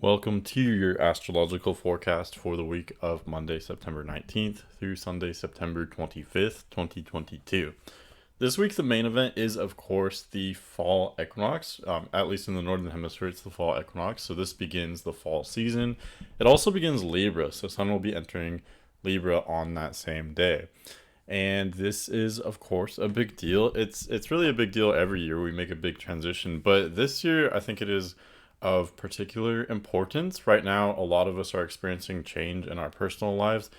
Welcome to your astrological forecast for the week of Monday, September 19th through Sunday, September 25th, 2022. This week, the main event is, of course, the fall equinox. At least in the northern hemisphere, it's the fall equinox. So this begins the fall season. It also begins Libra. So Sun will be entering Libra on that same day. And this is, of course, a big deal. It's really a big deal every year. We make a big transition. But this year, I think it is of particular importance. Right now, a lot of us are experiencing change in our personal lives.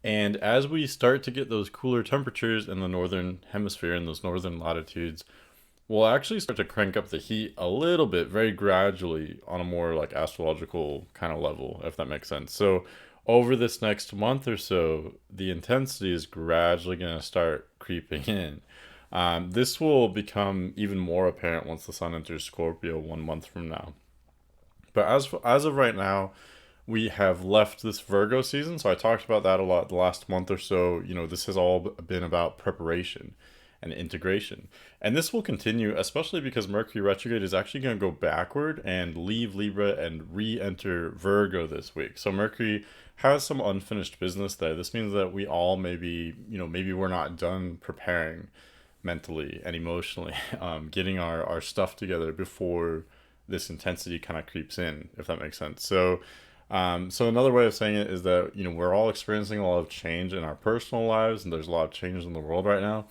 And as we start to get those cooler temperatures in the northern hemisphere, in those northern latitudes, we'll actually start to crank up the heat a little bit, very gradually, on a more like astrological kind of level, if that makes sense. So, over this next month or so, the intensity is gradually going to start creeping in. This will become even more apparent once the sun enters Scorpio 1 month from now. But as of right now, we have left this Virgo season. So I talked about that a lot the last month or so. This has all been about preparation and integration. And this will continue, especially because Mercury retrograde is actually going to go backward and leave Libra and re-enter Virgo this week. So Mercury has some unfinished business there. This means that we all maybe we're not done preparing mentally and emotionally, getting our stuff together before this intensity kind of creeps in, if that makes sense. So another way of saying it is that we're all experiencing a lot of change in our personal lives, and there's a lot of change in the world right now.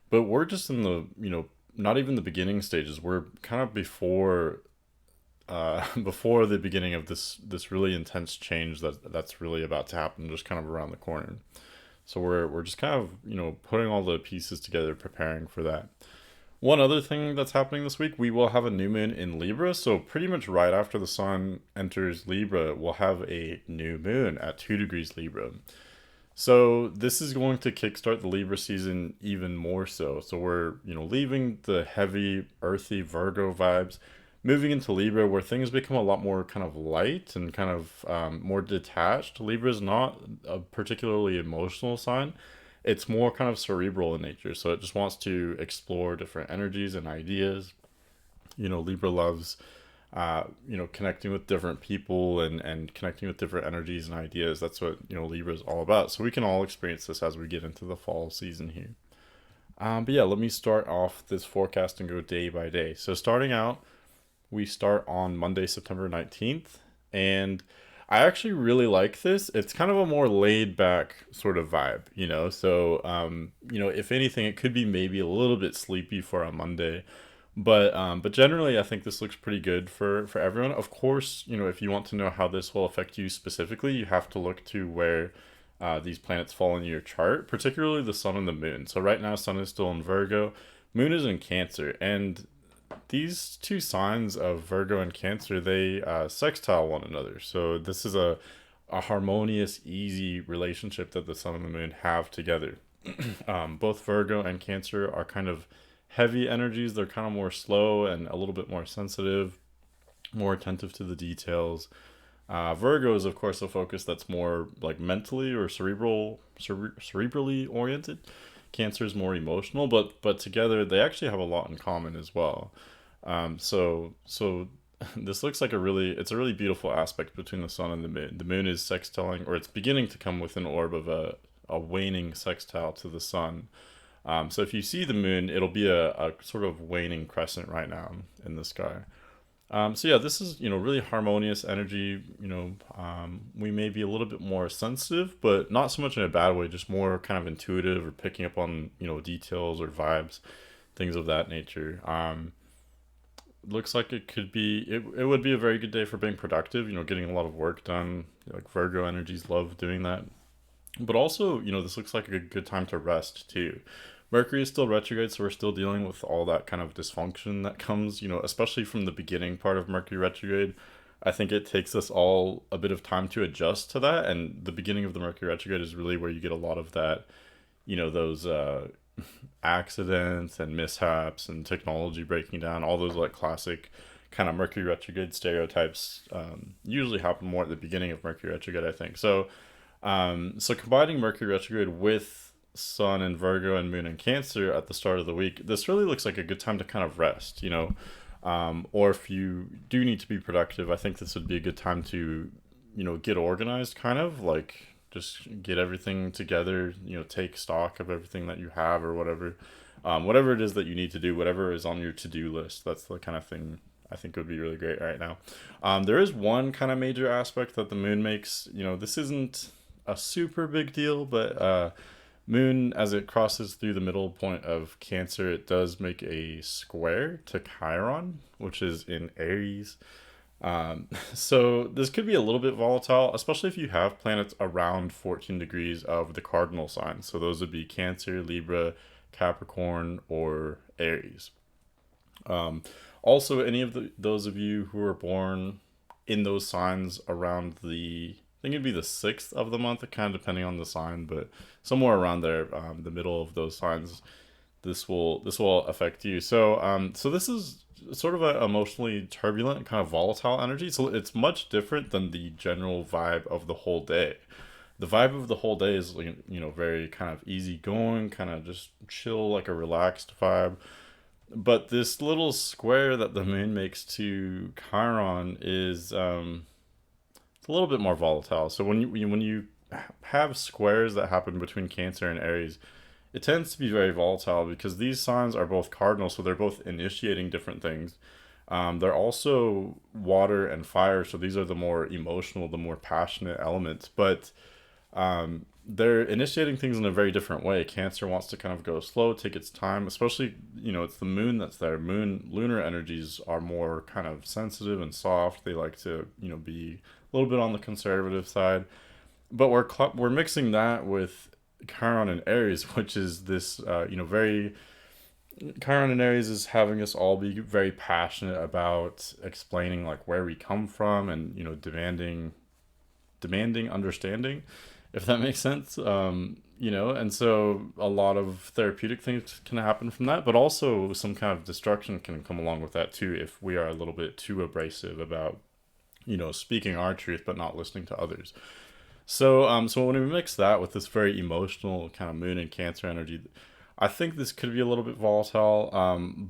But we're just in the not even the beginning stages. We're kind of before before the beginning of this really intense change that's really about to happen, just kind of around the corner. So we're just kind of putting all the pieces together, preparing for that. One other thing that's happening this week, we will have a new moon in Libra. So pretty much right after the sun enters Libra, we'll have a new moon at 2 degrees Libra. So this is going to kickstart the Libra season even more so. So we're, leaving the heavy, earthy Virgo vibes, moving into Libra where things become a lot more kind of light and kind of more detached. Libra is not a particularly emotional sign. It's more kind of cerebral in nature. So it just wants to explore different energies and ideas. Libra loves, connecting with different people and connecting with different energies and ideas. That's what, Libra is all about. So we can all experience this as we get into the fall season here. But yeah, let me start off this forecast and go day by day. So starting out, we start on Monday, September 19th. And I actually really like this. It's kind of a more laid back sort of vibe, So, if anything, it could be maybe a little bit sleepy for a Monday, but generally, I think this looks pretty good for everyone. Of course, if you want to know how this will affect you specifically, you have to look to where these planets fall in your chart, particularly the Sun and the Moon. So right now, Sun is still in Virgo, Moon is in Cancer, and these two signs of Virgo and Cancer, they sextile one another. So this is a harmonious, easy relationship that the Sun and the Moon have together. Both Virgo and Cancer are kind of heavy energies. They're kind of more slow and a little bit more sensitive, more attentive to the details. Virgo is, of course, a focus that's more like mentally or cerebrally oriented. Cancer is more emotional, but together they actually have a lot in common as well. So this looks like it's a really beautiful aspect between the sun and the moon. The moon is sextiling, or it's beginning to come within orb of a waning sextile to the sun. So if you see the moon, it'll be a sort of waning crescent right now in the sky. So yeah, this is, really harmonious energy. We may be a little bit more sensitive, but not so much in a bad way, just more kind of intuitive or picking up on, details or vibes, things of that nature. Looks like it would be a very good day for being productive, getting a lot of work done. Like Virgo energies love doing that. But also, this looks like a good time to rest too. Mercury is still retrograde, so we're still dealing with all that kind of dysfunction that comes, especially from the beginning part of Mercury retrograde. I think it takes us all a bit of time to adjust to that, and the beginning of the Mercury retrograde is really where you get a lot of that, those accidents and mishaps and technology breaking down, all those like classic kind of Mercury retrograde stereotypes usually happen more at the beginning of Mercury retrograde, I think. So combining Mercury retrograde with Sun and Virgo and Moon and Cancer at the start of the week, this really looks like a good time to kind of rest. Or if you do need to be productive, I think this would be a good time to, get organized, kind of like just get everything together, take stock of everything that you have or whatever. Whatever it is that you need to do, whatever is on your to-do list, that's the kind of thing I think would be really great right now. There is one kind of major aspect that the moon makes. This isn't a super big deal, but moon, as it crosses through the middle point of Cancer, it does make a square to Chiron, which is in Aries. So this could be a little bit volatile, especially if you have planets around 14 degrees of the cardinal signs. So those would be Cancer, Libra, Capricorn, or Aries. Also, any of those of you who are born in those signs around I think it'd be the 6th of the month, kind of depending on the sign, but somewhere around there, the middle of those signs, this will affect you. So this is sort of a emotionally turbulent, kind of volatile energy. So it's much different than the general vibe of the whole day. The vibe of the whole day is, very kind of easygoing, kind of just chill, like a relaxed vibe. But this little square that the moon makes to Chiron is it's a little bit more volatile. So when you have squares that happen between Cancer and Aries, it tends to be very volatile because these signs are both cardinal, so they're both initiating different things. They're also water and fire, so these are the more emotional, the more passionate elements. But they're initiating things in a very different way. Cancer wants to kind of go slow, take its time, especially, it's the moon that's there. Lunar energies are more kind of sensitive and soft. They like to, be a little bit on the conservative side. But we're mixing that with Chiron and Aries, which is this, very. Chiron and Aries is having us all be very passionate about explaining like where we come from and, demanding understanding, if that makes sense. And so a lot of therapeutic things can happen from that, but also some kind of destruction can come along with that too if we are a little bit too abrasive about, speaking our truth but not listening to others. So when we mix that with this very emotional kind of moon and Cancer energy, I think this could be a little bit volatile.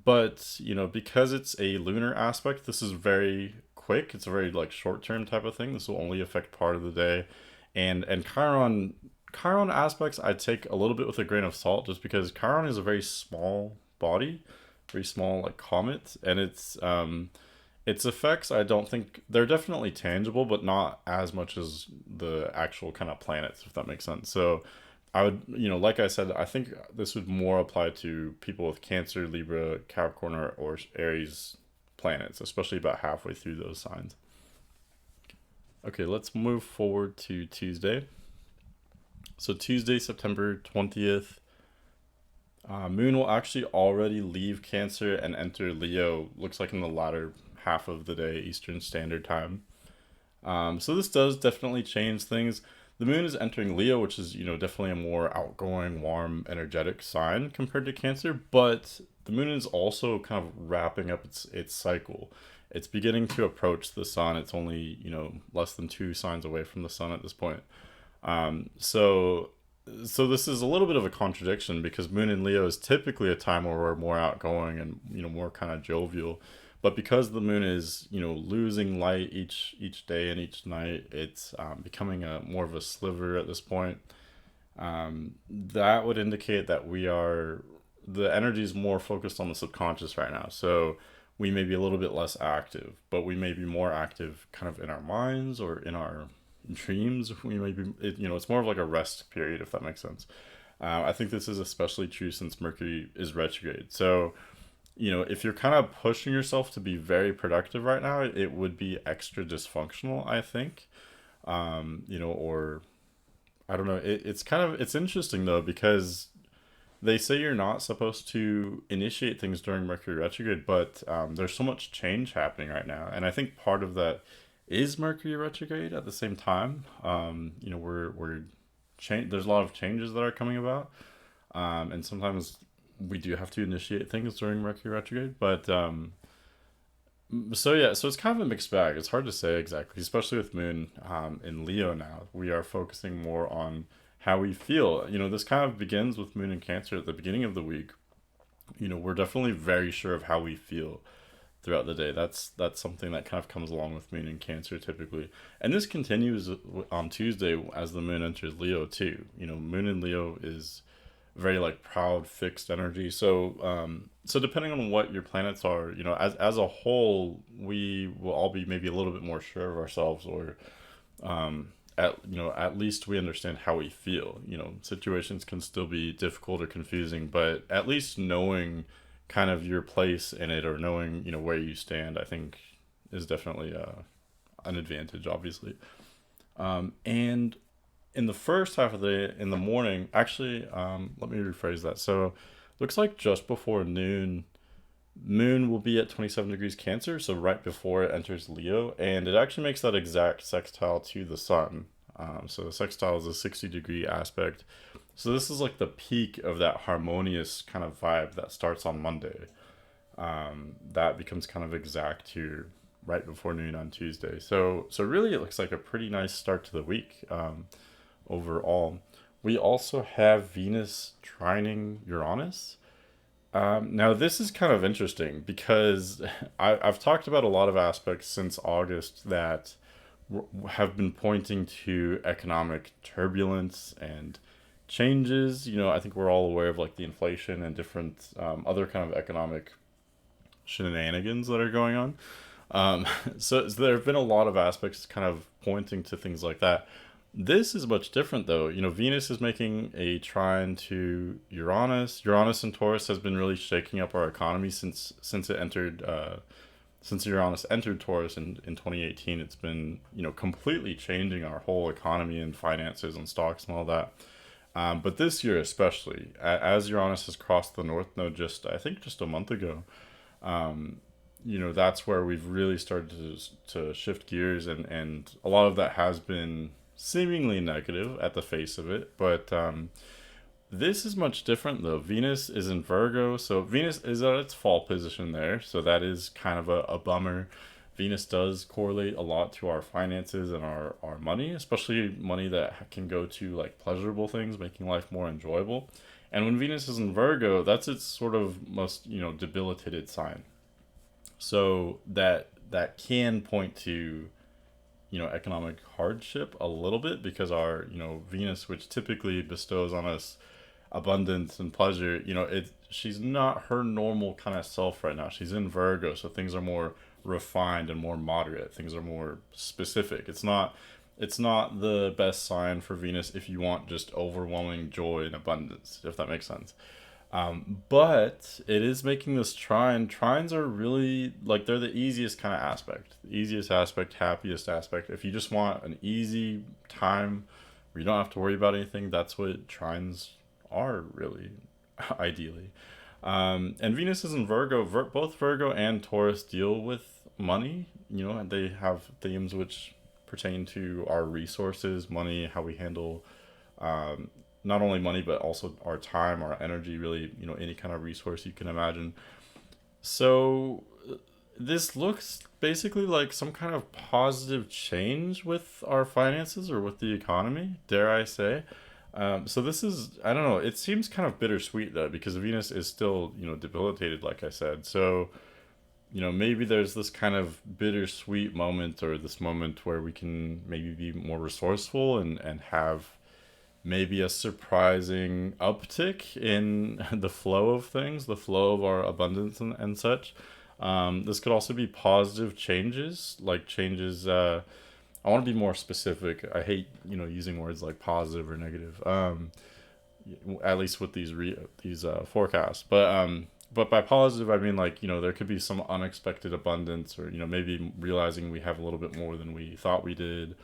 But because it's a lunar aspect, this is very quick. It's a very like short term type of thing. This will only affect part of the day, and Chiron aspects I take a little bit with a grain of salt, just because Chiron is a very small body, very small like comet, and its effects, I don't think they're definitely tangible, but not as much as the actual kind of planets, if that makes sense. So I would, like I said, I think this would more apply to people with Cancer, Libra, Capricorn, or Aries planets, especially about halfway through those signs. Okay, let's move forward to Tuesday. So Tuesday, September 20th, Moon will actually already leave Cancer and enter Leo, looks like in the latter half of the day, Eastern Standard Time. So this does definitely change things. The moon is entering Leo, which is, definitely a more outgoing, warm, energetic sign compared to Cancer, but the moon is also kind of wrapping up its cycle. It's beginning to approach the sun. It's only, less than 2 signs away from the sun at this point. So this is a little bit of a contradiction because moon in Leo is typically a time where we're more outgoing and, more kind of jovial. But because the moon is, losing light each day and each night, it's becoming a more of a sliver at this point. That would indicate that the energy is more focused on the subconscious right now. So we may be a little bit less active, but we may be more active kind of in our minds or in our dreams. We may be, it's more of like a rest period, if that makes sense. I think this is especially true since Mercury is retrograde. So, if you're kind of pushing yourself to be very productive right now, it would be extra dysfunctional, I think. Or I don't know. It's interesting though, because they say you're not supposed to initiate things during Mercury retrograde, but there's so much change happening right now. And I think part of that is Mercury retrograde at the same time. There's a lot of changes that are coming about. And sometimes we do have to initiate things during Mercury retrograde, but so it's kind of a mixed bag. It's hard to say exactly, especially with Moon in Leo now. We are focusing more on how we feel. This kind of begins with Moon in Cancer at the beginning of the week. We're definitely very sure of how we feel. throughout the day. That's something that kind of comes along with Moon in Cancer typically, and this continues on Tuesday as the Moon enters Leo too. Moon in Leo is very like proud, fixed energy. So depending on what your planets are, as a whole, we will all be maybe a little bit more sure of ourselves, or at least we understand how we feel. Situations can still be difficult or confusing, but at least knowing kind of your place in it, or knowing where you stand, I think is definitely an advantage, obviously. And in the first half of the day, in the morning, actually, let me rephrase that. So looks like just before noon, Moon will be at 27 degrees Cancer, so right before it enters Leo, and it actually makes that exact sextile to the Sun. So the sextile is a 60-degree aspect. So this is like the peak of that harmonious kind of vibe that starts on Monday. That becomes kind of exact here right before noon on Tuesday. So really, it looks like a pretty nice start to the week overall. We also have Venus trining Uranus. Now, this is kind of interesting because I've talked about a lot of aspects since August that have been pointing to economic turbulence and changes. I think we're all aware of like the inflation and different other kind of economic shenanigans that are going on. So there have been a lot of aspects kind of pointing to things like that. This is much different though. Venus is making a trine to Uranus. Uranus in Taurus has been really shaking up our economy since it entered since Uranus entered Taurus in 2018. It's been, completely changing our whole economy and finances and stocks and all that. But this year especially, as Uranus has crossed the North Node just a month ago, that's where we've really started to shift gears, and a lot of that has been seemingly negative at the face of it, but this is much different though. Venus is in Virgo, so Venus is at its fall position there, so that is kind of a bummer. Venus does correlate a lot to our finances and our money, especially money that can go to like pleasurable things, making life more enjoyable. And when Venus is in Virgo, that's its sort of most, debilitated sign. So that can point to economic hardship a little bit, because our Venus, which typically bestows on us abundance and pleasure, she's not her normal kind of self right now. She's in Virgo, so things are more refined and more moderate. Things are more specific. It's not the best sign for Venus if you want just overwhelming joy and abundance, if that makes sense. But it is making this trine. Trines are really like, they're the easiest kind of aspect, the easiest aspect, happiest aspect. If you just want an easy time where you don't have to worry about anything, that's what trines are really, ideally. And Venus is in Virgo. Both Virgo and Taurus deal with money, and they have themes which pertain to our resources, money, how we handle um, not only money but also our time, our energy, really, any kind of resource you can imagine. So this looks basically like some kind of positive change with our finances or with the economy, dare I say. So this is, I don't know, it seems kind of bittersweet though, because Venus is still, debilitated, like I said. So, maybe there's this kind of bittersweet moment, or this moment where we can maybe be more resourceful and have maybe a surprising uptick in the flow of things, the flow of our abundance and such. This could also be positive changes, like changes. I want to be more specific. I hate using words like positive or negative. At least with these forecasts, but by positive I mean, like, there could be some unexpected abundance, or maybe realizing we have a little bit more than we thought we did.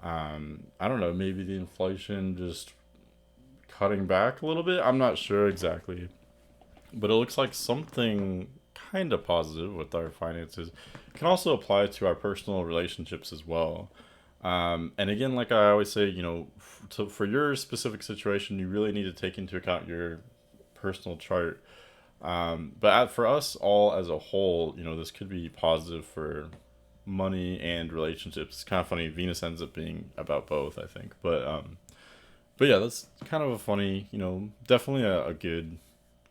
I don't know, maybe the inflation just cutting back a little bit. I'm not sure exactly, but it looks like something kind of positive with our finances can also apply to our personal relationships as well. And again, like I always say, for your specific situation, you really need to take into account your personal chart. But for us all as a whole, this could be positive for money and relationships. It's kind of funny. Venus ends up being about both, I think. But yeah, that's kind of a funny, definitely a good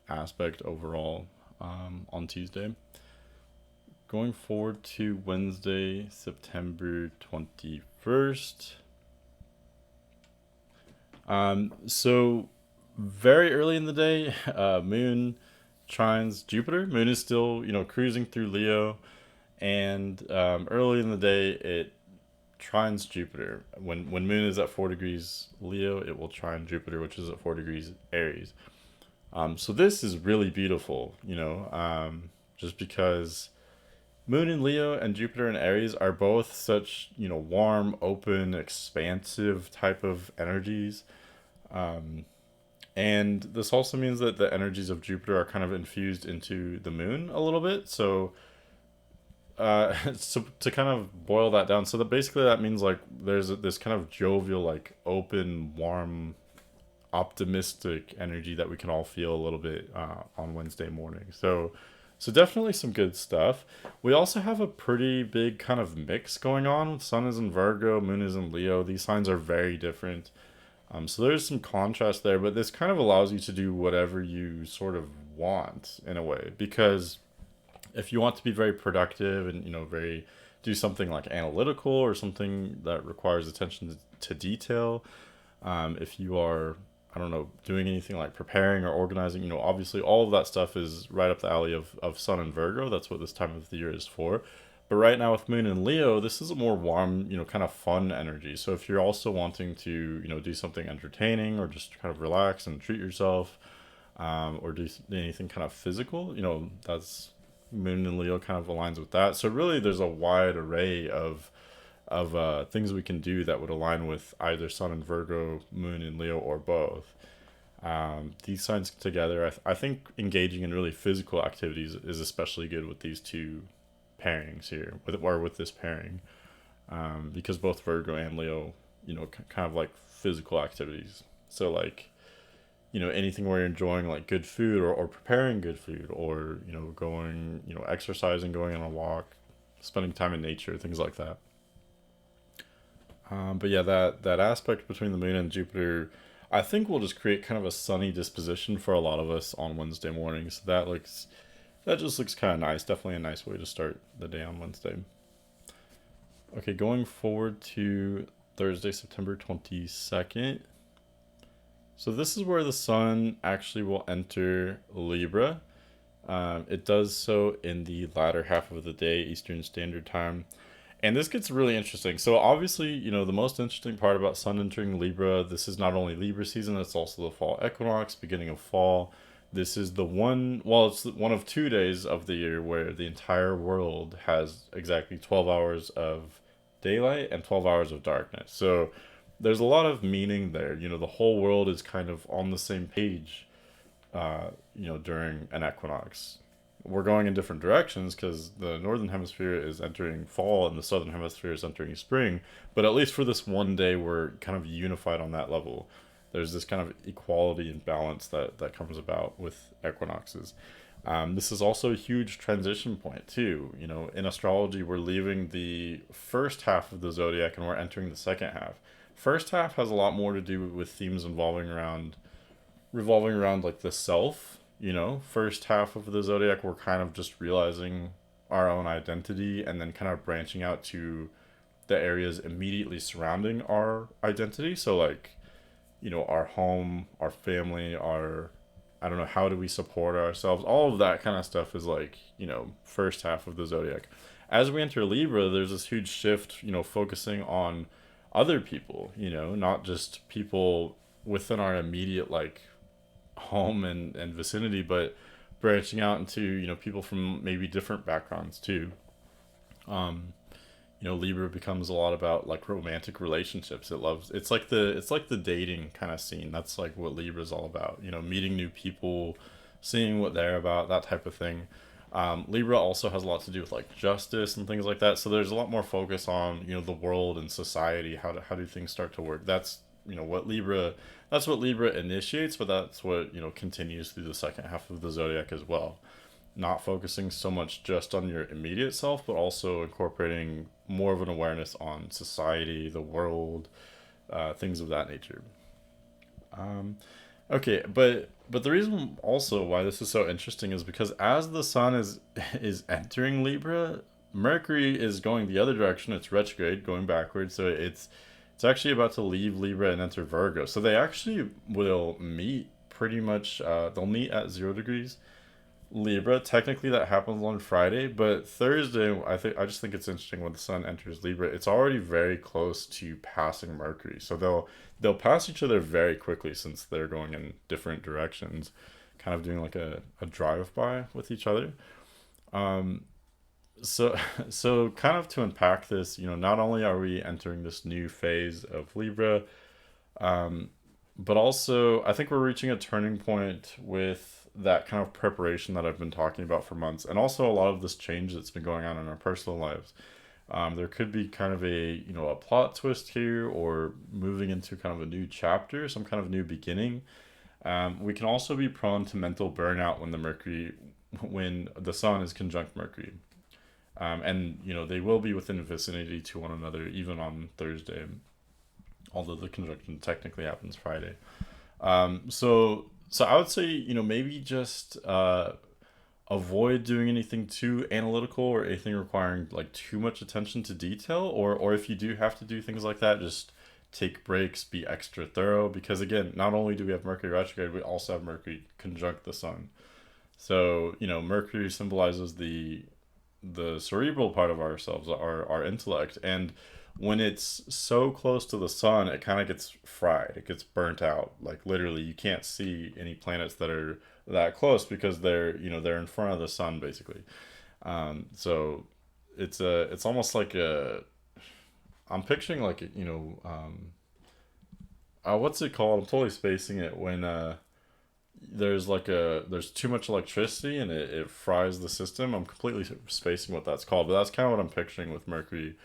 aspect overall on Tuesday. Going forward to Wednesday, September 21st. So very early in the day, Moon trines Jupiter. Moon is still, cruising through Leo, and early in the day, it trines Jupiter. When Moon is at 4 degrees Leo, it will trine Jupiter, which is at 4 degrees Aries. So this is really beautiful, just because Moon in Leo and Jupiter in Aries are both such, warm, open, expansive type of energies. Um, and this also means that the energies of Jupiter are kind of infused into the Moon a little bit. So, so to kind of boil that down, so that basically that means like there's this kind of jovial, like open, warm, optimistic energy that we can all feel a little bit on Wednesday morning. So definitely some good stuff. We also have a pretty big kind of mix going on. Sun is in Virgo, Moon is in Leo. These signs are very different. So there's some contrast there, but this kind of allows you to do whatever you sort of want in a way. Because if you want to be very productive and very do something like analytical or something that requires attention to detail, if you are, I don't know, doing anything like preparing or organizing, obviously all of that stuff is right up the alley of Sun and Virgo. That's what this time of the year is for. But right now with Moon and Leo, this is a more warm, kind of fun energy. So if you're also wanting to, do something entertaining or just kind of relax and treat yourself, or do anything kind of physical, that's Moon and Leo kind of aligns with that. So really there's a wide array of things we can do that would align with either Sun and Virgo, Moon and Leo, or both. These signs together, I think engaging in really physical activities is especially good with these two pairings here, with this pairing, because both Virgo and Leo, kind of like physical activities. So like, anything where you're enjoying like good food or preparing good food, or going, exercising, going on a walk, spending time in nature, things like that. But yeah, that aspect between the Moon and Jupiter, I think will just create kind of a sunny disposition for a lot of us on Wednesday morning. So that just looks kind of nice. Definitely a nice way to start the day on Wednesday. Okay, going forward to Thursday, September 22nd. So this is where the sun actually will enter Libra. It does so in the latter half of the day, Eastern Standard Time. And this gets really interesting. So obviously, the most interesting part about Sun entering Libra, this is not only Libra season, it's also the fall equinox, beginning of fall. This is it's one of 2 days of the year where the entire world has exactly 12 hours of daylight and 12 hours of darkness. So there's a lot of meaning there. The whole world is kind of on the same page, during an equinox. We're going in different directions because the northern hemisphere is entering fall and the southern hemisphere is entering spring, but at least for this one day we're kind of unified on that level. There's this kind of equality and balance that comes about with equinoxes. This is also a huge transition point too. In astrology we're leaving the first half of the zodiac and we're entering the second half. First half has a lot more to do with themes revolving around like the self. First half of the zodiac we're kind of just realizing our own identity and then kind of branching out to the areas immediately surrounding our identity. So like, our home, our family, I don't know, how do we support ourselves, all of that kind of stuff is like, first half of the zodiac. As we enter Libra, there's this huge shift, focusing on other people, not just people within our immediate like home and vicinity, but branching out into people from maybe different backgrounds too. Libra becomes a lot about like romantic relationships. It's like the dating kind of scene. That's like what Libra's all about. Meeting new people, seeing what they're about, that type of thing. Libra also has a lot to do with like justice and things like that. So there's a lot more focus on the world and society. How do things start to work? That's what Libra. That's what Libra initiates, but that's what continues through the second half of the zodiac as well. Not focusing so much just on your immediate self, but also incorporating more of an awareness on society, the world, things of that nature. Okay, but the reason also why this is so interesting is because as the sun is entering Libra, Mercury is going the other direction. It's retrograde, going backwards. So it's actually about to leave Libra and enter Virgo. So they actually will meet pretty much. They'll meet at 0 degrees Libra. Technically, that happens on Friday, but Thursday, I just think it's interesting when the Sun enters Libra. It's already very close to passing Mercury, so they'll pass each other very quickly since they're going in different directions, kind of doing like a drive by with each other. Um, so so kind of to unpack this, not only are we entering this new phase of Libra, um, but also, I think we're reaching a turning point with that kind of preparation that I've been talking about for months, and also a lot of this change that's been going on in our personal lives. There could be kind of a plot twist here, or moving into kind of a new chapter, some kind of new beginning. We can also be prone to mental burnout when the Sun is conjunct Mercury, and they will be within vicinity to one another even on Thursday, although the conjunction technically happens Friday. So I would say maybe just avoid doing anything too analytical or anything requiring like too much attention to detail, or if you do have to do things like that, just take breaks, be extra thorough, because again, not only do we have Mercury retrograde, we also have Mercury conjunct the Sun. So Mercury symbolizes the cerebral part of ourselves, our intellect, and when it's so close to the sun, it kind of gets fried. It gets burnt out. Like literally, you can't see any planets that are that close because they're in front of the sun basically. So it's almost like a I'm picturing like what's it called? I'm totally spacing it when there's too much electricity and it fries the system. I'm completely spacing what that's called, but that's kind of what I'm picturing with Mercury,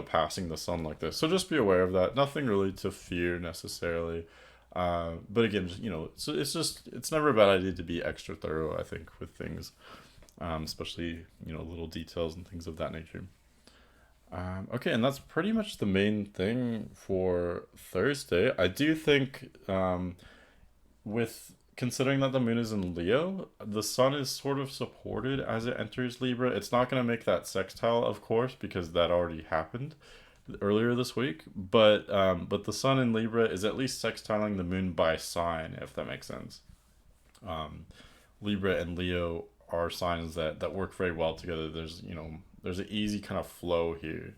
passing the sun like this. So just be aware of that. Nothing really to fear necessarily. But again, it's never a bad idea to be extra thorough, I think, with things, especially little details and things of that nature. Okay, and that's pretty much the main thing for Thursday. I do think, with considering that the moon is in Leo, the sun is sort of supported as it enters Libra. It's not going to make that sextile, of course, because that already happened earlier this week. But the sun in Libra is at least sextiling the moon by sign, if that makes sense. Um, Libra and Leo are signs that work very well together. There's an easy kind of flow here.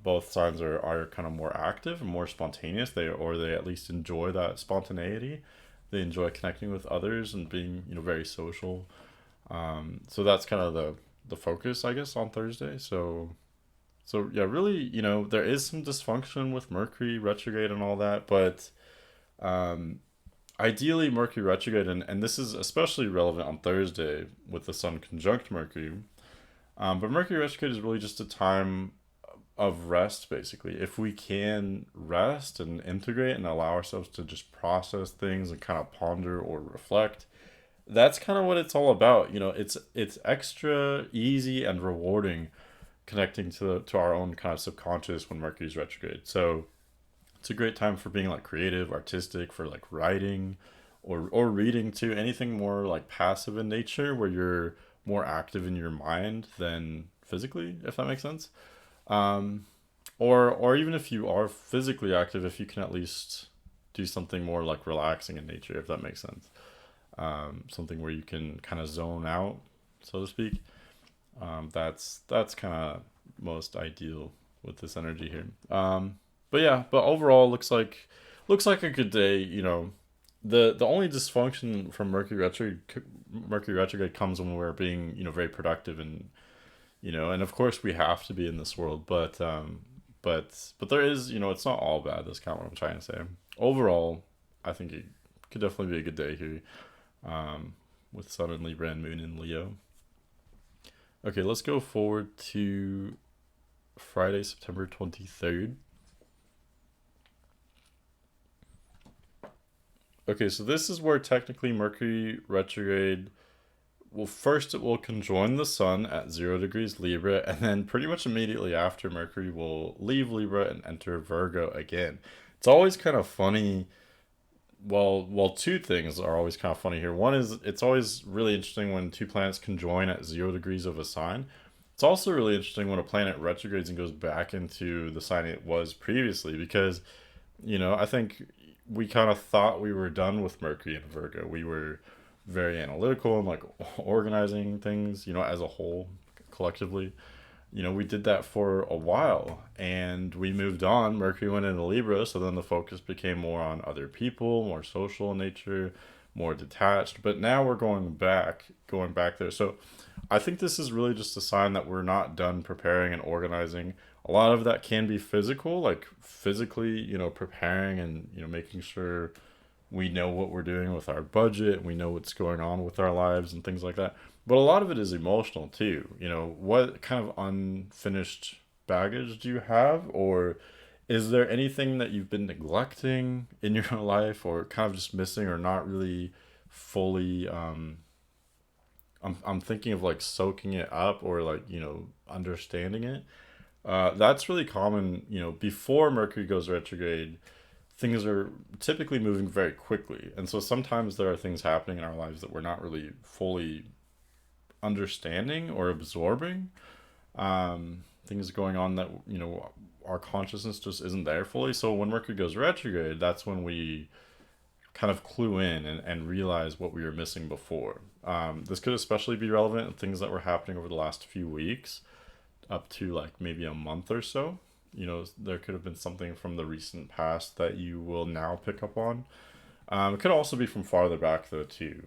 Both signs are kind of more active and more spontaneous. They at least enjoy that spontaneity. They enjoy connecting with others and being very social. So that's kind of the focus, I guess, on Thursday. So yeah, really, there is some dysfunction with Mercury retrograde and all that, but um, ideally Mercury retrograde, and this is especially relevant on Thursday with the Sun conjunct Mercury. But Mercury retrograde is really just a time of rest, basically. If we can rest and integrate and allow ourselves to just process things and kind of ponder or reflect, that's kind of what it's all about. It's extra easy and rewarding connecting to our own kind of subconscious when Mercury's retrograde. So it's a great time for being like creative, artistic, for like writing or reading too. Anything more like passive in nature where you're more active in your mind than physically, if that makes sense. Um, or even if you are physically active, if you can at least do something more like relaxing in nature, if that makes sense. Something where you can kind of zone out, so to speak. That's kind of most ideal with this energy here. But yeah, but overall looks like a good day. The only dysfunction from Mercury retrograde comes when we're being very productive, and of course we have to be in this world, but there is, it's not all bad. That's kind of what I'm trying to say. Overall, I think it could definitely be a good day here, with Sun in Libra and Moon in Leo. Okay, let's go forward to Friday, September 23rd. Okay, so this is where technically Mercury retrograde, well, first it will conjoin the Sun at 0 degrees Libra, and then pretty much immediately after, Mercury will leave Libra and enter Virgo again. It's always kind of funny well, two things are always kind of funny here. One is it's always really interesting when two planets conjoin at 0 degrees of a sign. It's also really interesting when a planet retrogrades and goes back into the sign it was previously because, I think we kind of thought we were done with Mercury and Virgo. We were very analytical and like organizing things, as a whole, collectively. We did that for a while and we moved on. Mercury went into Libra, so then the focus became more on other people, more social in nature, more detached. But now we're going back there. So I think this is really just a sign that we're not done preparing and organizing. A lot of that can be physical, like physically, preparing and, making sure we know what we're doing with our budget, we know what's going on with our lives and things like that. But a lot of it is emotional too. What kind of unfinished baggage do you have? Or is there anything that you've been neglecting in your life or kind of just missing or not really fully I'm thinking of like soaking it up or like, understanding it. That's really common, before Mercury goes retrograde, things are typically moving very quickly. And so sometimes there are things happening in our lives that we're not really fully understanding or absorbing. Things going on that, our consciousness just isn't there fully. So when Mercury goes retrograde, that's when we kind of clue in and realize what we were missing before. This could especially be relevant in things that were happening over the last few weeks, up to like maybe a month or so. There could have been something from the recent past that you will now pick up on. It could also be from farther back though too.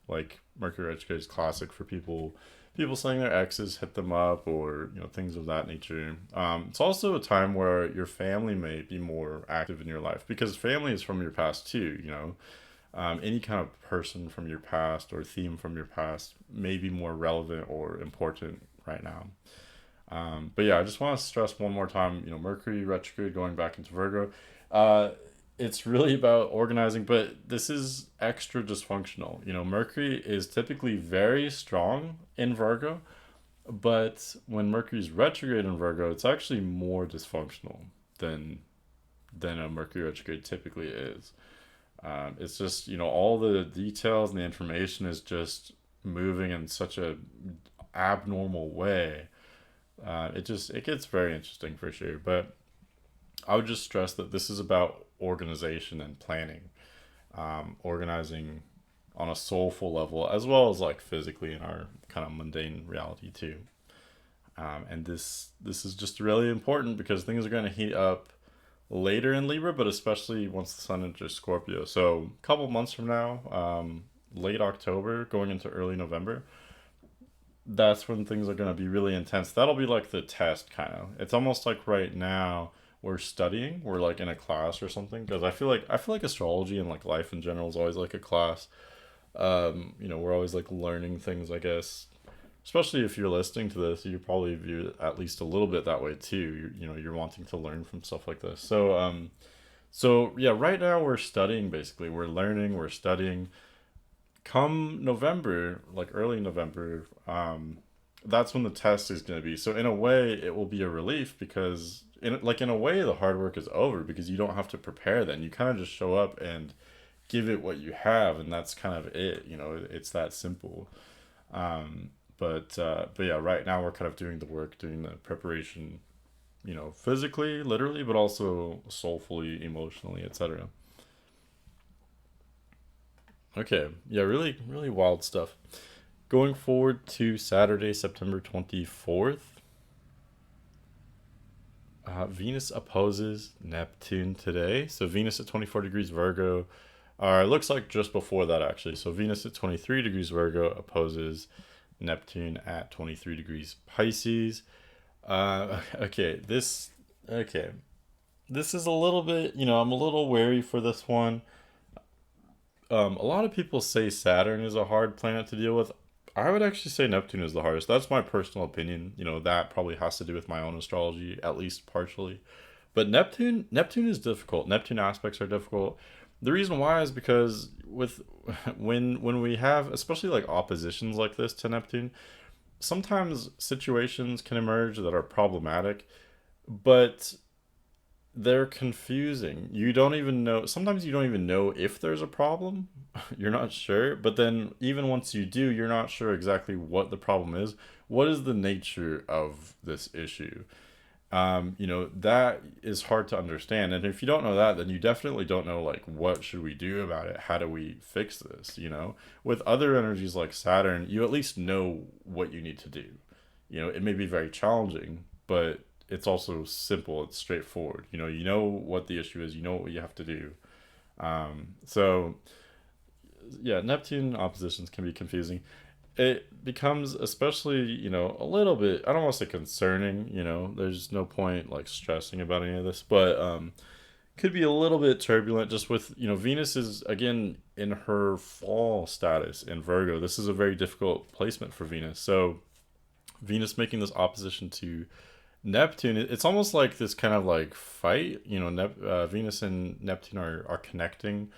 Like Mercury retrograde is classic for people saying their exes hit them up or things of that nature. It's also a time where your family may be more active in your life because family is from your past too. Any kind of person from your past or theme from your past may be more relevant or important right now. But yeah, I just want to stress one more time, Mercury retrograde going back into Virgo. It's really about organizing, but this is extra dysfunctional. Mercury is typically very strong in Virgo, but when Mercury's retrograde in Virgo, it's actually more dysfunctional than a Mercury retrograde typically is. It's just, all the details and the information is just moving in such a abnormal way. It gets very interesting for sure. But I would just stress that this is about organization and planning, organizing on a soulful level as well as like physically in our kind of mundane reality too. And this is just really important because things are going to heat up later in Libra, but especially once the sun enters Scorpio. So a couple months from now, late October, going into early November, that's when things are going to be really intense. That'll be like the test kind of. It's almost like right now we're studying, we're like in a class or something because I feel like astrology and like life in general is always like a class. We're always like learning things, I guess. Especially if you're listening to this, you probably view it at least a little bit that way too. You're wanting to learn from stuff like this. So yeah, right now we're studying basically. We're learning, we're studying. Come November, like early November, that's when the test is going to be. So in a way, it will be a relief because in a way the hard work is over because you don't have to prepare then. You kind of just show up and give it what you have, and that's kind of it. It's that simple. But yeah, right now we're kind of doing the work, doing the preparation, physically, literally, but also soulfully, emotionally, etc. Okay, yeah, really, really wild stuff. Going forward to Saturday, September 24th, Venus opposes Neptune today. So Venus at 24 degrees Virgo. It looks like just before that actually. So Venus at 23 degrees Virgo opposes Neptune at 23 degrees Pisces. Okay, okay. This is a little bit, I'm a little wary for this one. A lot of people say Saturn is a hard planet to deal with. I would actually say Neptune is the hardest. That's my personal opinion. That probably has to do with my own astrology, at least partially. But Neptune is difficult. Neptune aspects are difficult. The reason why is because with when we have especially like oppositions like this to Neptune, sometimes situations can emerge that are problematic, but they're confusing. You don't even know, sometimes you don't even know if there's a problem. You're not sure, but then even once you do, you're not sure exactly what the problem is. What is the nature of this issue? That is hard to understand. And if you don't know that, then you definitely don't know, like, what should we do about it? How do we fix this? With other energies like Saturn, you at least know what you need to do. It may be very challenging, but it's also simple. It's straightforward. You know what the issue is. You know what you have to do. So yeah, Neptune oppositions can be confusing. It becomes especially, a little bit, I don't want to say concerning. There's no point like stressing about any of this, but could be a little bit turbulent just with, Venus is again in her fall status in Virgo. This is a very difficult placement for Venus. So Venus making this opposition to Neptune, it's almost like this kind of like fight. Venus and Neptune are connecting,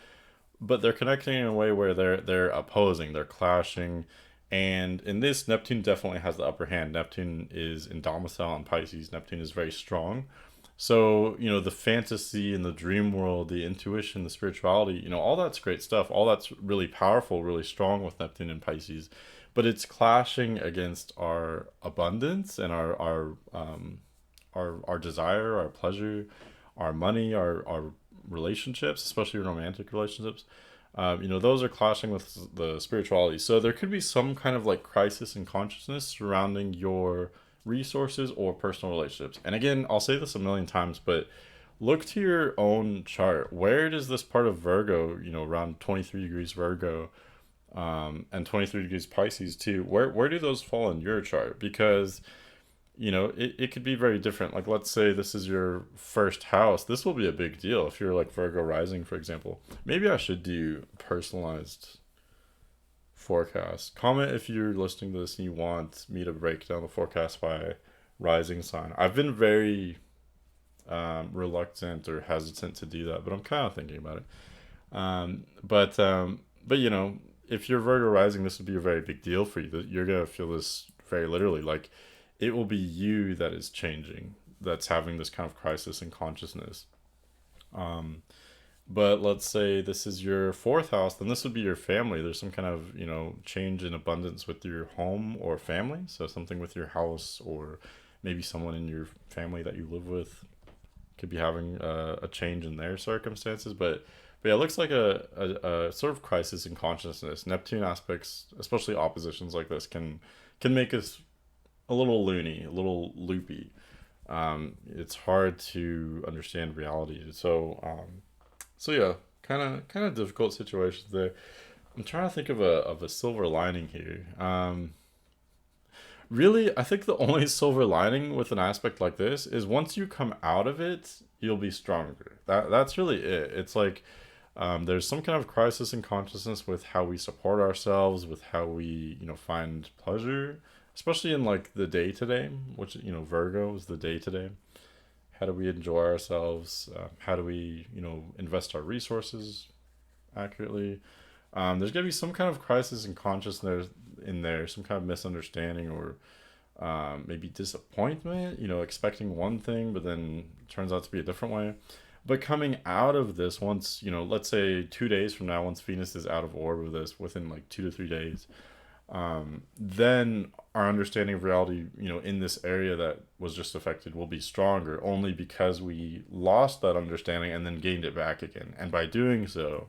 but they're connecting in a way where they're opposing, they're clashing. And in this, Neptune definitely has the upper hand. Neptune is in domicile in Pisces. Neptune is very strong. So, the fantasy and the dream world, the intuition, the spirituality, all that's great stuff. All that's really powerful, really strong with Neptune and Pisces. But it's clashing against our abundance and our desire, our pleasure, our money, our relationships, especially romantic relationships. Those are clashing with the spirituality. So there could be some kind of like crisis in consciousness surrounding your resources or personal relationships. And again, I'll say this a million times, but look to your own chart. Where does this part of Virgo, around 23 degrees Virgo, and 23 degrees Pisces too, where do those fall in your chart? Because it could be very different. Like, let's say this is your first house. This will be a big deal if you're like Virgo rising, for example. Maybe I should do personalized forecast. Comment if you're listening to this and you want me to break down the forecast by rising sign. I've been very reluctant or hesitant to do that, but I'm kind of thinking about it. But if you're Virgo rising, this would be a very big deal for you. That you're gonna feel this very literally. Like, it will be you that is changing, that's having this kind of crisis in consciousness. But let's say this is your fourth house, then this would be your family. There's some kind of, change in abundance with your home or family. So something with your house, or maybe someone in your family that you live with could be having a change in their circumstances. But yeah, it looks like a sort of crisis in consciousness. Neptune aspects, especially oppositions like this, can make us a little loony, a little loopy. It's hard to understand reality. So yeah, kind of difficult situations there. I'm trying to think of a silver lining here. Really, I think the only silver lining with an aspect like this is once you come out of it, you'll be stronger. That's really it. It's like, there's some kind of crisis in consciousness with how we support ourselves, with how we, find pleasure, especially in like the day to day, which, Virgo is the day to day. How do we enjoy ourselves? How do we, invest our resources accurately? There's gonna be some kind of crisis in consciousness in there, some kind of misunderstanding, or maybe disappointment. Expecting one thing, but then it turns out to be a different way. But coming out of this, once, let's say 2 days from now, once Venus is out of orb with this, within like 2 to 3 days, then our understanding of reality, in this area that was just affected will be stronger, only because we lost that understanding and then gained it back again. And by doing so,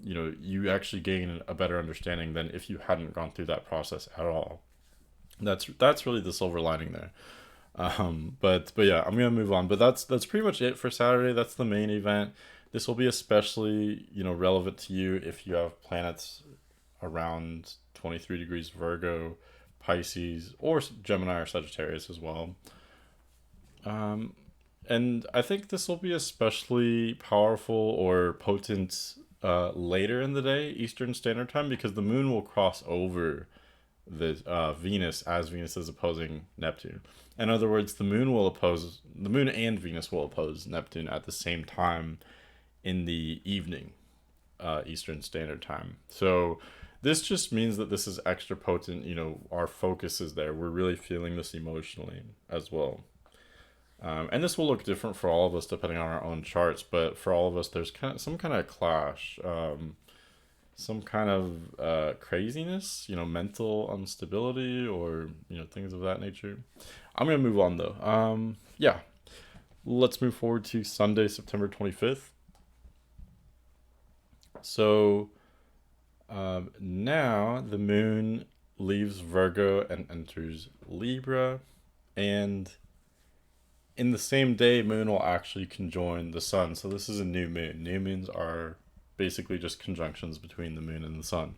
you actually gain a better understanding than if you hadn't gone through that process at all. That's really the silver lining there. But yeah, I'm gonna move on. But that's pretty much it for Saturday. That's the main event. This will be especially, relevant to you if you have planets around 23 degrees Virgo, Pisces, or Gemini or Sagittarius as well. And I think this will be especially powerful or potent later in the day, Eastern Standard Time, because the moon will cross over the Venus as Venus is opposing Neptune. In other words, the moon and Venus will oppose Neptune at the same time in the evening, Eastern Standard Time. So this just means that this is extra potent. Our focus is there. We're really feeling this emotionally as well. And this will look different for all of us depending on our own charts, but for all of us, there's some kind of clash, some kind of craziness, mental instability, or things of that nature. I'm gonna move on though. Yeah, let's move forward to Sunday, September 25th. So now the moon leaves Virgo and enters Libra, and in the same day, moon will actually conjoin the sun. So this is a new moon. New moons are basically just conjunctions between the moon and the sun.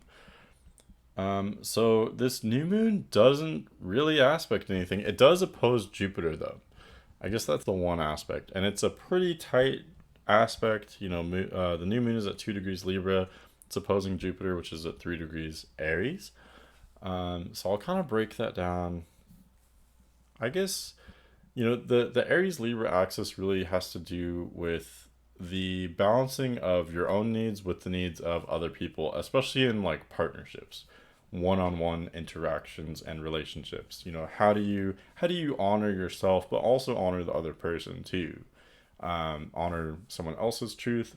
So this new moon doesn't really aspect anything. It does oppose Jupiter though. I guess that's the one aspect, and it's a pretty tight aspect. The new moon is at 2 degrees Libra. It's opposing Jupiter, which is at 3 degrees Aries. So I'll kind of break that down. I guess the Aries Libra axis really has to do with the balancing of your own needs with the needs of other people, especially in like partnerships, one-on-one interactions and relationships. How do you honor yourself but also honor the other person too? Honor someone else's truth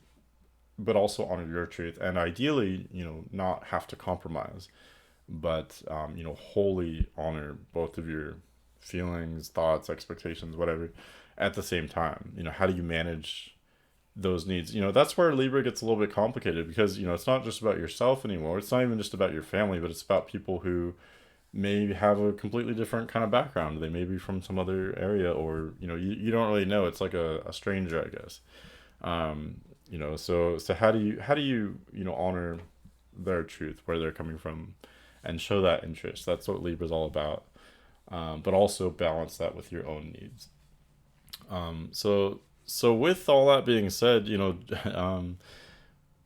but also honor your truth, and ideally not have to compromise, but wholly honor both of your feelings, thoughts, expectations, whatever, at the same time. How do you manage those needs? That's where Libra gets a little bit complicated, because it's not just about yourself anymore. It's not even just about your family, but it's about people who may have a completely different kind of background. They may be from some other area, or you don't really know. It's like a stranger, I guess. So how do you honor their truth, where they're coming from, and show that interest? That's what Libra's all about. But also balance that with your own needs. So with all that being said,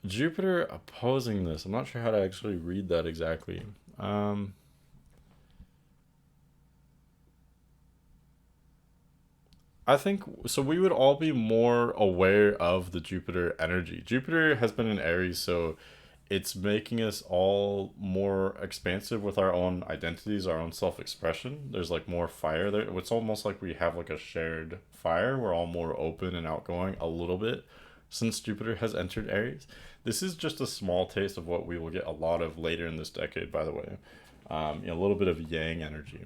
Jupiter opposing this. I'm not sure how to actually read that exactly. I think so. We would all be more aware of the Jupiter energy. Jupiter has been in Aries, so it's making us all more expansive with our own identities, our own self-expression. There's like more fire there. It's almost like we have like a shared fire. We're all more open and outgoing a little bit since Jupiter has entered Aries. This is just a small taste of what we will get a lot of later in this decade, by the way. A little bit of yang energy.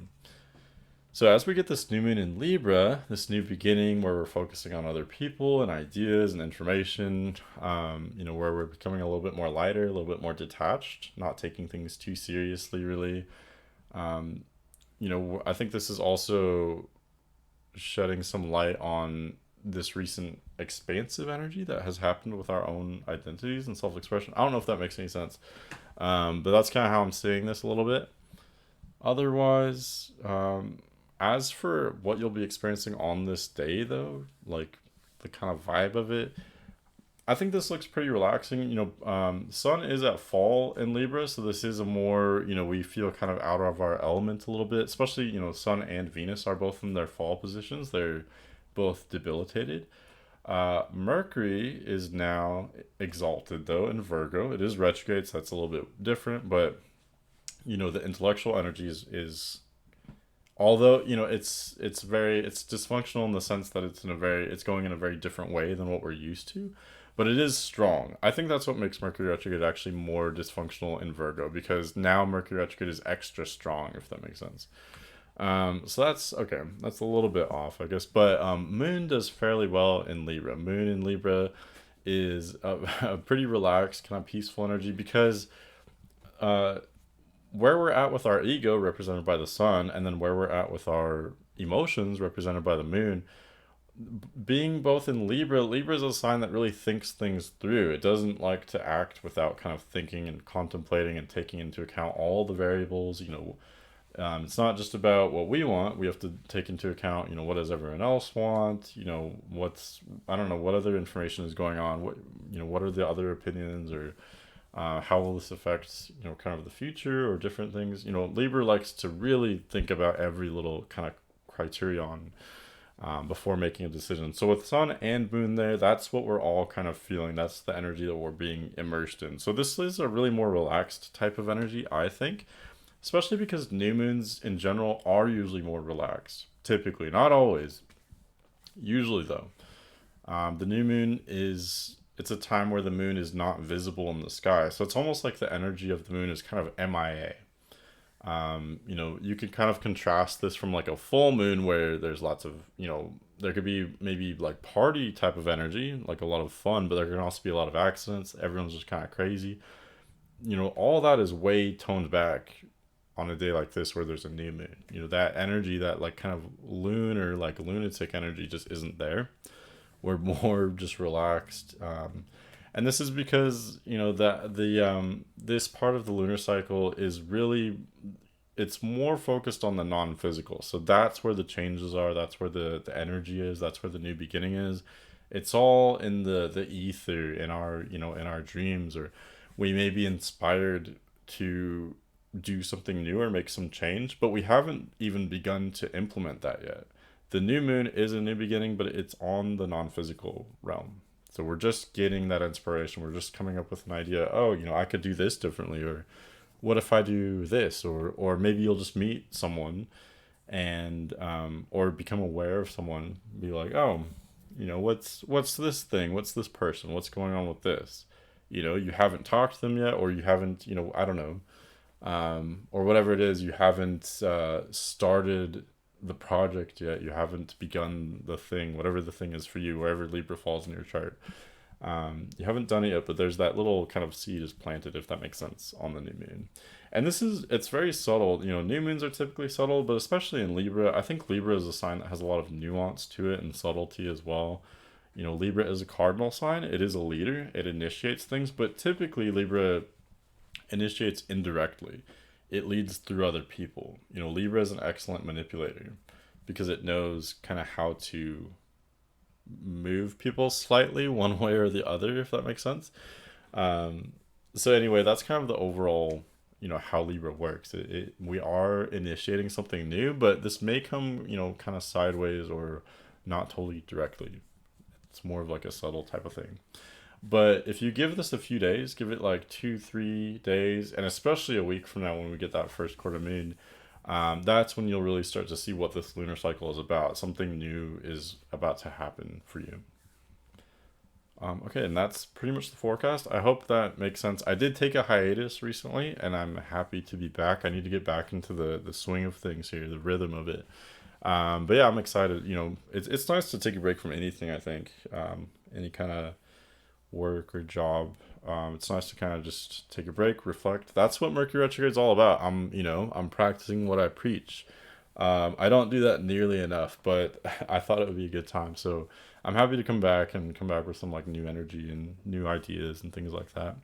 So as we get this new moon in Libra, this new beginning where we're focusing on other people and ideas and information, where we're becoming a little bit more lighter, a little bit more detached, not taking things too seriously, really. Um, I think this is also shedding some light on this recent expansive energy that has happened with our own identities and self-expression. I don't know if that makes any sense, but that's kind of how I'm seeing this a little bit. Otherwise, as for what you'll be experiencing on this day, though, like the kind of vibe of it, I think this looks pretty relaxing. Sun is at fall in Libra, so this is a more, we feel kind of out of our element a little bit, especially, Sun and Venus are both in their fall positions. They're both debilitated. Mercury is now exalted, though, in Virgo. It is retrograde, so that's a little bit different, but, the intellectual energy is although it's dysfunctional in the sense that it's going in a very different way than what we're used to, but it is strong. I think that's what makes Mercury retrograde actually more dysfunctional in Virgo, because now Mercury retrograde is extra strong, if that makes sense. So that's okay. That's a little bit off, I guess. But Moon does fairly well in Libra. Moon in Libra is a pretty relaxed, kind of peaceful energy, because uh, where we're at with our ego, represented by the sun, and then where we're at with our emotions, represented by the moon, being both in Libra, Libra is a sign that really thinks things through. It doesn't like to act without kind of thinking and contemplating and taking into account all the variables. It's not just about what we want. We have to take into account, what does everyone else want? I don't know, what other information is going on? What are the other opinions, or how will this affect, kind of the future or different things? Libra likes to really think about every little kind of criterion before making a decision. So with Sun and Moon there, that's what we're all kind of feeling. That's the energy that we're being immersed in. So this is a really more relaxed type of energy, I think, especially because new moons in general are usually more relaxed. Typically, not always. Usually, though, the new moon it's a time where the moon is not visible in the sky. So it's almost like the energy of the moon is kind of MIA. You could kind of contrast this from like a full moon where there's lots of, there could be maybe like party type of energy, like a lot of fun, but there can also be a lot of accidents. Everyone's just kind of crazy. All that is way toned back on a day like this where there's a new moon. That energy, that like kind of lunar, like lunatic energy just isn't there. We're more just relaxed. And this is because that the this part of the lunar cycle is really, it's more focused on the non-physical. So that's where the changes are, that's where the energy is, that's where the new beginning is. It's all in the ether, in our in our dreams, or we may be inspired to do something new or make some change, but we haven't even begun to implement that yet. The new moon is a new beginning, but it's on the non-physical realm. So we're just getting that inspiration. We're just coming up with an idea. Oh, I could do this differently, or what if I do this, or maybe you'll just meet someone, and or become aware of someone. Be like, oh, what's this thing? What's this person? What's going on with this? You haven't talked to them yet, or you haven't, I don't know, or whatever it is. You haven't started the project yet. You haven't begun the thing, whatever the thing is for you, wherever Libra falls in your chart. You haven't done it yet, but there's that little kind of seed is planted, if that makes sense, on the new moon. And it's very subtle. New moons are typically subtle, but especially in Libra, I think Libra is a sign that has a lot of nuance to it and subtlety as well. Libra is a cardinal sign. It is a leader. It initiates things, but typically Libra initiates indirectly. It leads through other people. Libra is an excellent manipulator because it knows kind of how to move people slightly one way or the other, if that makes sense. So anyway, that's kind of the overall, how Libra works. We are initiating something new, but this may come, kind of sideways or not totally directly. It's more of like a subtle type of thing. But if you give this a few days, give it like 2-3 days, and especially a week from now when we get that first quarter moon, that's when you'll really start to see what this lunar cycle is about. Something new is about to happen for you. Okay, and that's pretty much the forecast. I hope that makes sense. I did take a hiatus recently, and I'm happy to be back. I need to get back into the swing of things here, the rhythm of it. But yeah, I'm excited. It's nice to take a break from anything, I think. Any kind of work or job. It's nice to kind of just take a break, reflect. That's what Mercury retrograde is all about. I'm practicing what I preach. I don't do that nearly enough, but I thought it would be a good time. So I'm happy to come back with some like new energy and new ideas and things like that.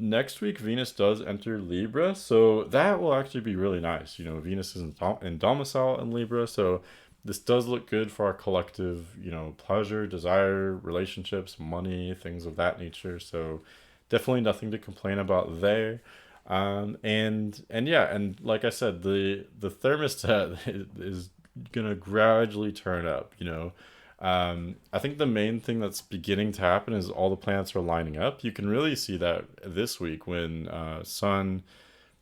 Next week, Venus does enter Libra, so that will actually be really nice. Venus is in domicile in Libra, so this does look good for our collective, pleasure, desire, relationships, money, things of that nature. So definitely nothing to complain about there. And yeah, and like I said, the thermostat is gonna gradually turn up. I think the main thing that's beginning to happen is all the planets are lining up. You can really see that this week when Sun,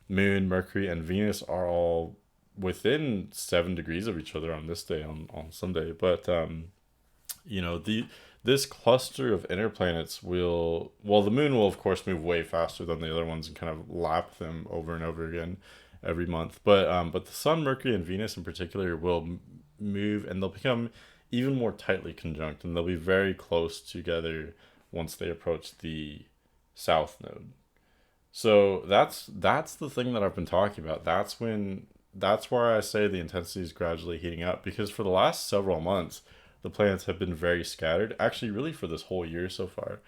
Moon, Mercury, and Venus are all within 7 degrees of each other on this day, on Sunday. But this cluster of inner planets the moon will of course move way faster than the other ones and kind of lap them over and over again every month. But the Sun, Mercury, and Venus in particular will move, and they'll become even more tightly conjunct, and they'll be very close together once they approach the south node. So that's the thing that I've been talking about. That's where I say the intensity is gradually heating up, because for the last several months, the planets have been very scattered. Actually, really for this whole year so far,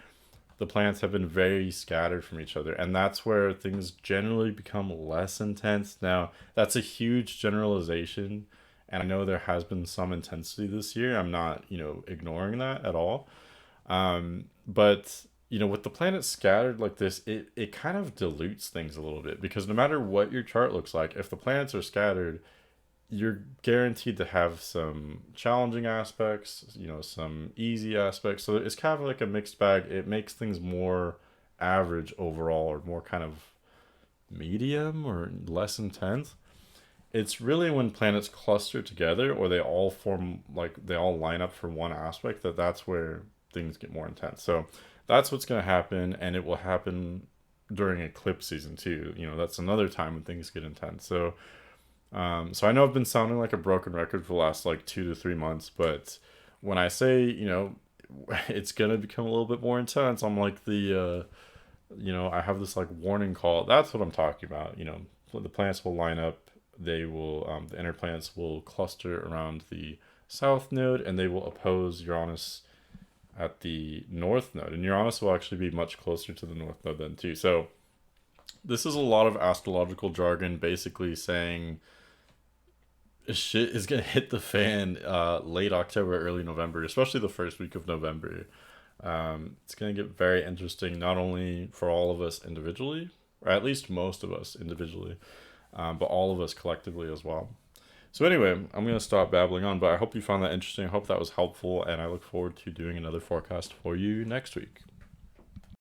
the planets have been very scattered from each other, and that's where things generally become less intense. Now, that's a huge generalization, and I know there has been some intensity this year. I'm not, ignoring that at all. But with the planets scattered like this, it kind of dilutes things a little bit, because no matter what your chart looks like, if the planets are scattered, you're guaranteed to have some challenging aspects, some easy aspects. So it's kind of like a mixed bag. It makes things more average overall, or more kind of medium or less intense. it's really when planets cluster together or they all form, like they all line up for one aspect, that's where things get more intense. So that's what's going to happen, and it will happen during eclipse season too. That's another time when things get intense. So I know I've been sounding like a broken record for the last like 2 to 3 months, but when I say, it's gonna become a little bit more intense, I'm like I have this like warning call. That's what I'm talking about. The planets will line up. They will, the inner planets will cluster around the south node, and they will oppose Uranus at the north node. And Uranus will actually be much closer to the north node then too. So this is a lot of astrological jargon, basically saying shit is gonna hit the fan late October, early November, especially the first week of November. It's gonna get very interesting, not only for all of us individually, or at least most of us individually, but all of us collectively as well. So anyway, I'm gonna stop babbling on, but I hope you found that interesting. I hope that was helpful, and I look forward to doing another forecast for you next week.